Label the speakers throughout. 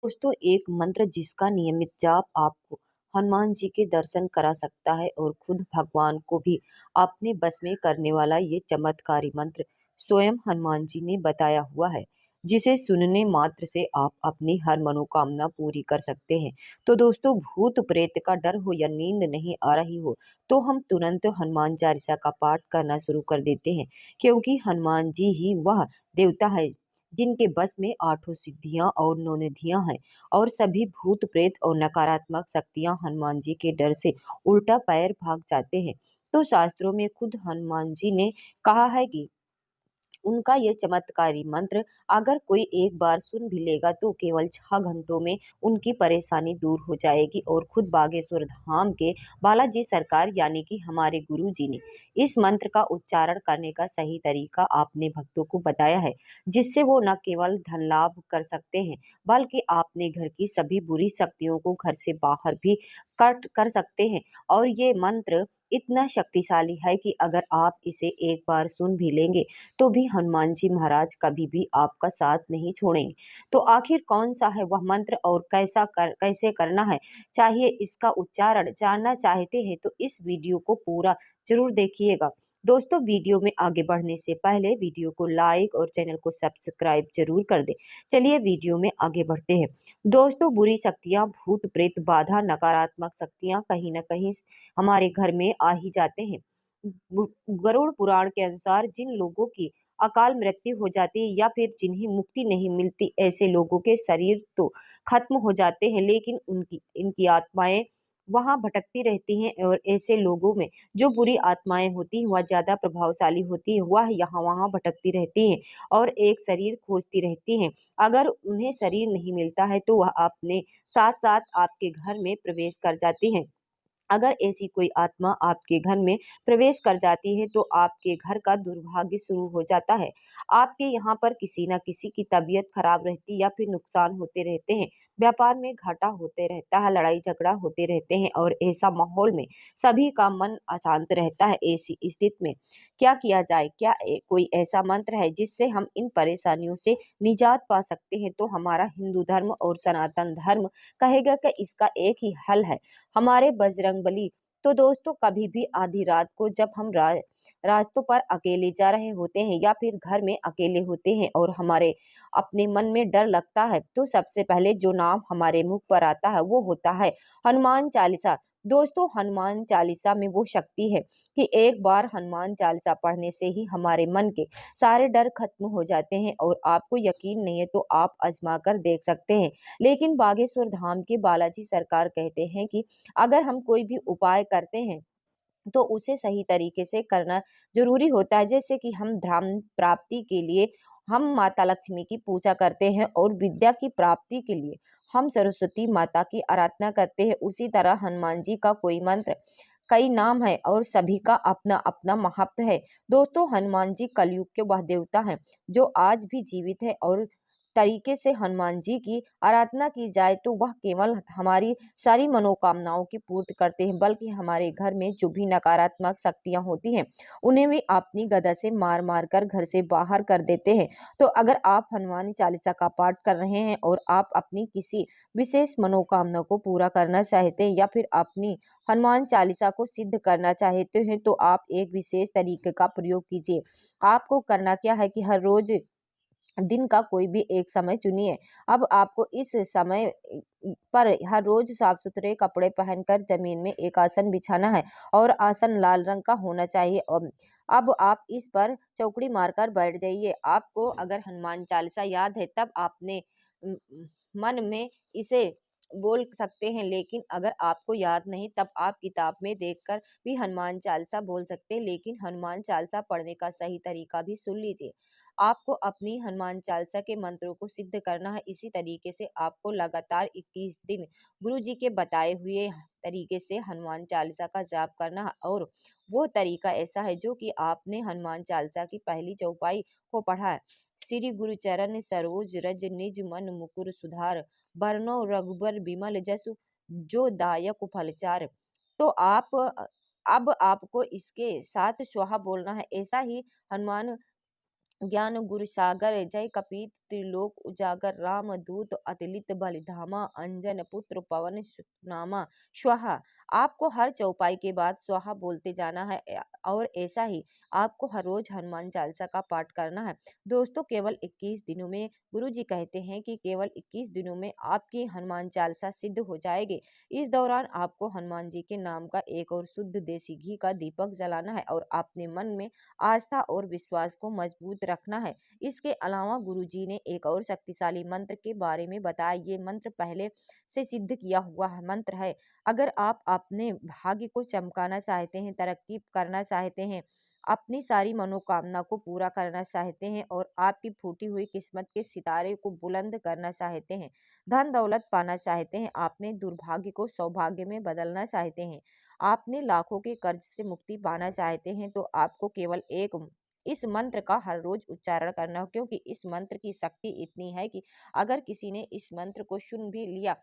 Speaker 1: दोस्तों एक मंत्र जिसका नियमित जाप आपको हनुमान जी के दर्शन करा सकता है और खुद भगवान को भी अपने बस में करने वाला ये चमत्कारी मंत्र स्वयं हनुमान जी ने बताया हुआ है, जिसे सुनने मात्र से आप अपनी हर मनोकामना पूरी कर सकते हैं। तो दोस्तों भूत प्रेत का डर हो या नींद नहीं आ रही हो, तो हम तुरंत हनुमान चालीसा का पाठ करना शुरू कर देते हैं, क्योंकि हनुमान जी ही वह देवता है जिनके बस में आठों सिद्धियां और नौ निधियां हैं। और सभी भूत प्रेत और नकारात्मक शक्तियां हनुमान जी के डर से उल्टा पैर भाग जाते हैं। तो शास्त्रों में खुद हनुमान जी ने कहा है कि उनका ये चमत्कारी मंत्र अगर कोई एक बार सुन भी लेगा तो केवल 6 घंटों में उनकी परेशानी दूर हो जाएगी। और खुद बागेश्वर धाम के बालाजी सरकार यानी कि हमारे गुरु जी ने इस मंत्र का उच्चारण करने का सही तरीका आपने भक्तों को बताया है, जिससे वो न केवल धन लाभ कर सकते हैं, बल्कि आपने घर की सभी बुरी शक्तियों को घर से बाहर भी कट कर सकते हैं। और ये मंत्र इतना शक्तिशाली है कि अगर आप इसे एक बार सुन भी लेंगे तो भी हनुमान जी महाराज कभी भी आपका साथ नहीं छोड़ेंगे। तो आखिर कौन सा है वह मंत्र और कैसे करना है, चाहिए इसका उच्चारण जानना चाहते हैं तो इस वीडियो को पूरा जरूर देखिएगा। दोस्तों वीडियो में आगे बढ़ने से पहले वीडियो को लाइक और चैनल को सब्सक्राइब जरूर कर दें। चलिए वीडियो में आगे बढ़ते हैं। दोस्तों बुरी शक्तियां, भूत प्रेत, बाधा, नकारात्मक शक्तियां कहीं ना कहीं हमारे घर में आ ही जाते हैं। गरुड़ पुराण के अनुसार जिन लोगों की अकाल मृत्यु हो जाती है या फिर जिन्हें मुक्ति नहीं मिलती, ऐसे लोगों के शरीर तो खत्म हो जाते हैं, लेकिन उनकी इनकी आत्माएं वहां भटकती रहती हैं। और ऐसे लोगों में जो बुरी आत्माएं होती हैं वह ज्यादा प्रभावशाली होती है, वह यहाँ वहां भटकती रहती हैं और एक शरीर खोजती रहती हैं। अगर उन्हें शरीर नहीं मिलता है तो वह अपने साथ साथ आपके घर में प्रवेश कर जाती हैं। अगर ऐसी कोई आत्मा आपके घर में प्रवेश कर जाती है तो आपके घर का दुर्भाग्य शुरू हो जाता है। आपके यहाँ पर किसी न किसी की तबीयत खराब रहती या फिर नुकसान होते रहते हैं, व्यापार में घाटा होते रहता है, लड़ाई झगड़ा होते रहते हैं और ऐसा माहौल में सभी का मन अशांत रहता है। ऐसी स्थिति में क्या किया जाए? क्या कोई ऐसा मंत्र है जिससे हम इन परेशानियों से निजात पा सकते हैं? तो हमारा हिंदू धर्म और सनातन धर्म कहेगा कि इसका एक ही हल है, हमारे बजरंगबली। तो दोस्तों कभी भी आधी रात को जब हम रास्तों पर अकेले जा रहे होते हैं या फिर घर में अकेले होते हैं और हमारे अपने मन में डर लगता है, तो सबसे पहले जो नाम हमारे मुख पर आता है वो होता है हनुमान चालीसा। दोस्तों हनुमान चालीसा में वो शक्ति है कि एक बार हनुमान चालीसा पढ़ने से ही हमारे मन के सारे डर खत्म हो जाते हैं। और आपको यकीन नहीं है तो आप आजमा कर देख सकते हैं। लेकिन बागेश्वर धाम के बालाजी सरकार कहते हैं कि अगर हम कोई भी उपाय करते हैं तो उसे सही तरीके से करना जरूरी होता है। जैसे कि हम धर्म प्राप्ति के लिए हम माता लक्ष्मी की पूजा करते हैं और विद्या की प्राप्ति के लिए हम सरस्वती माता की आराधना करते हैं, उसी तरह हनुमान जी का कोई मंत्र कई नाम है और सभी का अपना अपना महत्व है। दोस्तों हनुमान जी कलयुग के वह देवता हैं जो आज भी जीवित है। और तरीके से हनुमान जी की आराधना की जाए तो वह केवल हमारी सारी मनोकामनाओं की पूर्ति करते हैं, बल्कि हमारे घर में जो भी नकारात्मक शक्तियां होती हैं उन्हें भी अपनी गदा से मार मार कर घर से बाहर कर देते हैं। तो अगर आप हनुमान चालीसा का पाठ कर रहे हैं और आप अपनी किसी विशेष मनोकामना को पूरा करना चाहते हैं या फिर अपनी हनुमान चालीसा को सिद्ध करना चाहते हैं तो आप एक विशेष तरीके का प्रयोग कीजिए। आपको करना क्या है कि हर रोज दिन का कोई भी एक समय चुनिए। अब आपको इस समय पर हर रोज साफ सुथरे कपड़े पहनकर जमीन में एक आसन बिछाना है और आसन लाल रंग का होना चाहिए। अब आप इस पर चौकड़ी मारकर बैठ जाइए। आपको अगर हनुमान चालीसा याद है तब आपने अम, मन में इसे बोल सकते हैं, लेकिन अगर आपको याद नहीं तब आप किताब में देखकर भी हनुमान चालीसा बोल सकते हैं। लेकिन हनुमान चालीसा पढ़ने का सही तरीका भी सुन लीजिए। आपको अपनी हनुमान चालीसा के मंत्रों को सिद्ध करना है। इसी तरीके से आपको लगातार 21 दिन गुरु जी के बताए हुए तरीके से हनुमान चालीसा का जाप करना है। और वो तरीका ऐसा है जो कि आपने हनुमान चालीसा की पहली चौपाई को पढ़ा है। श्री गुरु चरण सरोज रज निज मन मुकुर सुधार, बरनो रघुबर बिमल जसु, जो दायक फलचार। तो आप अब आपको इसके साथ स्वाहा बोलना है। ऐसा ही हनुमान ज्ञान गुरु सागर जय कपीत त्रिलोक उजागर रामदूत अतुलित बलिधामा अंजन पुत्र पवन सुतनामा स्वाहा। आपको हर चौपाई के बाद स्वाहा बोलते जाना है और ऐसा ही आपको हर रोज हनुमान चालीसा का पाठ करना है। दोस्तों, केवल 21 दिनों में गुरुजी कहते हैं कि केवल 21 दिनों में आपकी हनुमान चालीसा सिद्ध हो जाएगी। इस दौरान आपको हनुमान जी के नाम का एक और शुद्ध देसी घी का दीपक जलाना है और अपने मन में आस्था और विश्वास को मजबूत रखना है। इसके अलावा गुरुजी ने एक और शक्तिशाली मंत्र के बारे में बताया। ये मंत्र पहले से सिद्ध किया हुआ मंत्र है। अगर आप अपने भाग्य को चमकाना चाहते हैं, तरक्की करना चाहते हैं, अपनी सारी मनोकामना को पूरा करना चाहते हैं और आपकी फूटी हुई किस्मत के सितारे को बुलंद करना चाहते हैं, धन दौलत पाना चाहते हैं, आपने दुर्भाग्य को सौभाग्य में बदलना चाहते हैं, आपने लाखों के कर्ज से मुक्ति पाना चाहते हैं, तो आपको केवल एक इस मंत्र का हर रोज उच्चारण करना हो, क्योंकि इस मंत्र की शक्ति इतनी है कि अगर किसी ने इस मंत्र को सुन भी लिया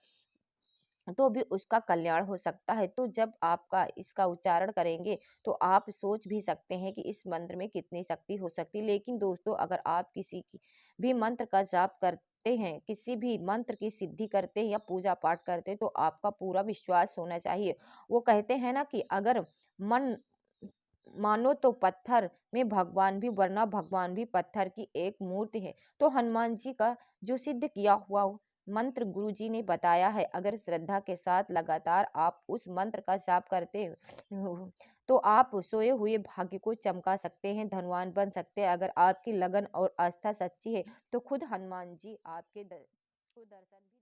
Speaker 1: तो भी उसका कल्याण हो सकता है। तो जब आपका इसका उच्चारण करेंगे तो आप सोच भी सकते हैं कि इस मंत्र में कितनी शक्ति हो सकती है। लेकिन दोस्तों, अगर आप किसी की भी मंत्र का जाप करते हैं, किसी भी मंत्र की सिद्धि करते हैं या पूजा पाठ करते हैं, तो आपका पूरा विश्वास होना चाहिए। वो कहते हैं ना कि अगर मन मानो तो पत्थर में भगवान भी, वरना भगवान भी पत्थर की एक मूर्ति है। तो हनुमान जी का जो सिद्ध किया हुआ मंत्र गुरु जी ने बताया है, अगर श्रद्धा के साथ लगातार आप उस मंत्र का जाप करते हो तो आप सोए हुए भाग्य को चमका सकते हैं, धनवान बन सकते हैं। अगर आपकी लगन और आस्था सच्ची है तो खुद हनुमान जी आपके को दर्शन भी